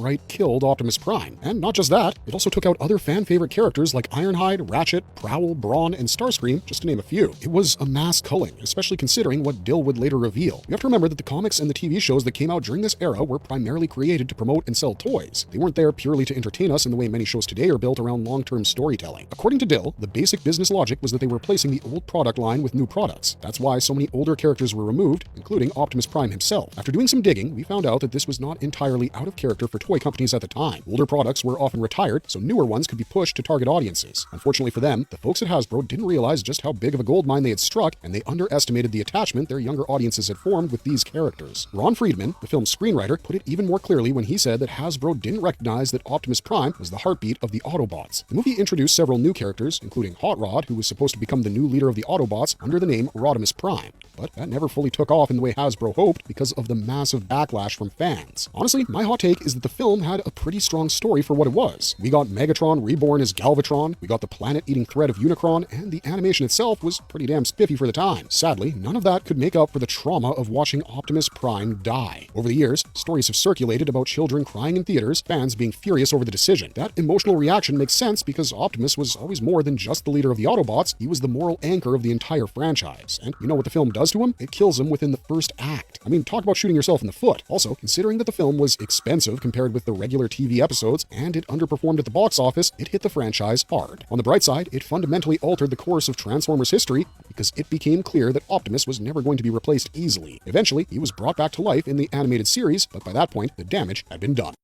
outright killed Optimus Prime. And not just that, it also took out other fan-favorite characters like Ironhide, Ratchet, Prowl, Brawn, and Starscream, just to name a few. It was a mass culling, especially considering what Dill would later reveal. You have to remember that the comics and the TV shows that came out during this era were primarily created to promote and sell toys. They weren't there purely to entertain us in the way many shows today are built around long-term storytelling. According to Dill, the basic business logic was that they were replacing the old product line with new products. That's why so many older characters were removed, including Optimus Prime himself. After doing some digging, we found out that this was not entirely out of character for toy companies at the time. Older products were often retired, so newer ones could be pushed to target audiences. Unfortunately for them, the folks at Hasbro didn't realize just how big of a gold mine they had struck, and they underestimated the attachment their younger audiences had formed with these characters. Ron Friedman, the film's screenwriter, put it even more clearly when he said that Hasbro didn't recognize that Optimus Prime was the heartbeat of the Autobots. The movie introduced several new characters, including Hot Rod, who was supposed to become the new leader of the Autobots under the name Rodimus Prime. But that never fully took off in the way Hasbro hoped because of the massive backlash from fans. Honestly, my hot take is that the film had a pretty strong story for what it was. We got Megatron reborn as Galvatron, we got the planet-eating threat of Unicron, and the animation itself was pretty damn spiffy for the time. Sadly, none of that could make up for the trauma of watching Optimus Prime die. Over the years, stories have circulated about children crying in theaters, fans being furious over the decision. That emotional reaction makes sense because Optimus was always more than just the leader of the Autobots, he was the moral anchor of the entire franchise. And you know what the film does to him? It kills him within the first act. I mean, talk about shooting yourself in the foot. Also, considering that the film was expensive compared with the regular TV episodes, and it underperformed at the box office, it hit the franchise hard. On the bright side, it fundamentally altered the course of Transformers history because it became clear that Optimus was never going to be replaced easily. Eventually, he was brought back to life in the animated series, but by that point, the damage had been done.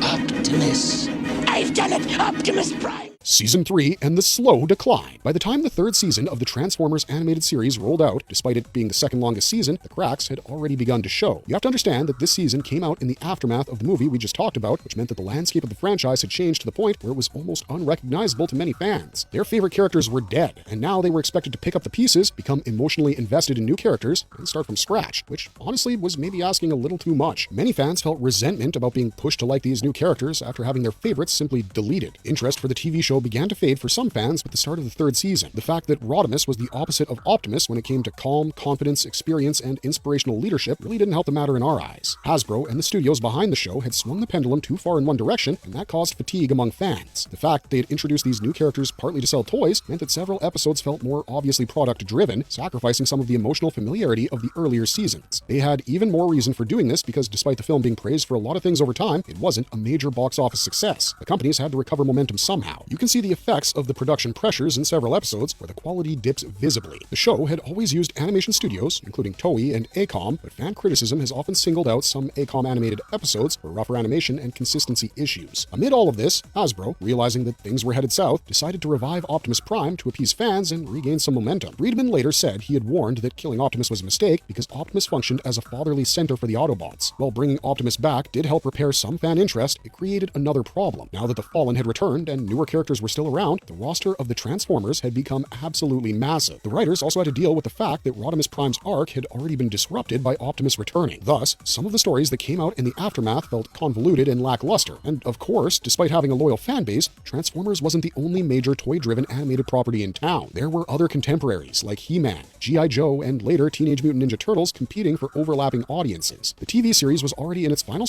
Optimus. I've done it, Optimus Prime! Season 3 and the slow decline. By the time the third season of the Transformers animated series rolled out, despite it being the second longest season, the cracks had already begun to show. You have to understand that this season came out in the aftermath of the movie we just talked about, which meant that the landscape of the franchise had changed to the point where it was almost unrecognizable to many fans. Their favorite characters were dead, and now they were expected to pick up the pieces, become emotionally invested in new characters, and start from scratch, which honestly was maybe asking a little too much. Many fans felt resentment about being pushed to like these new characters after having their favorites simply deleted. Interest for the TV show began to fade for some fans with the start of the third season. The fact that Rodimus was the opposite of Optimus when it came to calm, confidence, experience, and inspirational leadership really didn't help the matter in our eyes. Hasbro and the studios behind the show had swung the pendulum too far in one direction, and that caused fatigue among fans. The fact that they had introduced these new characters partly to sell toys meant that several episodes felt more obviously product-driven, sacrificing some of the emotional familiarity of the earlier seasons. They had even more reason for doing this because despite the film being praised for a lot of things over time, it wasn't a major box office success. The companies had to recover momentum somehow. You can see the effects of the production pressures in several episodes where the quality dips visibly. The show had always used animation studios, including Toei and ACOM, but fan criticism has often singled out some ACOM animated episodes for rougher animation and consistency issues. Amid all of this, Hasbro, realizing that things were headed south, decided to revive Optimus Prime to appease fans and regain some momentum. Friedman later said he had warned that killing Optimus was a mistake because Optimus functioned as a fatherly center for the Autobots. While bringing Optimus back did help repair some fan interest, it created another problem. Now that the Fallen had returned and newer characters were still around, the roster of the Transformers had become absolutely massive. The writers also had to deal with the fact that Rodimus Prime's arc had already been disrupted by Optimus returning. Thus, some of the stories that came out in the aftermath felt convoluted and lackluster. And of course, despite having a loyal fan base, Transformers wasn't the only major toy-driven animated property in town. There were other contemporaries like He-Man, G.I. Joe, and later Teenage Mutant Ninja Turtles competing for overlapping audiences. The TV series was already in its final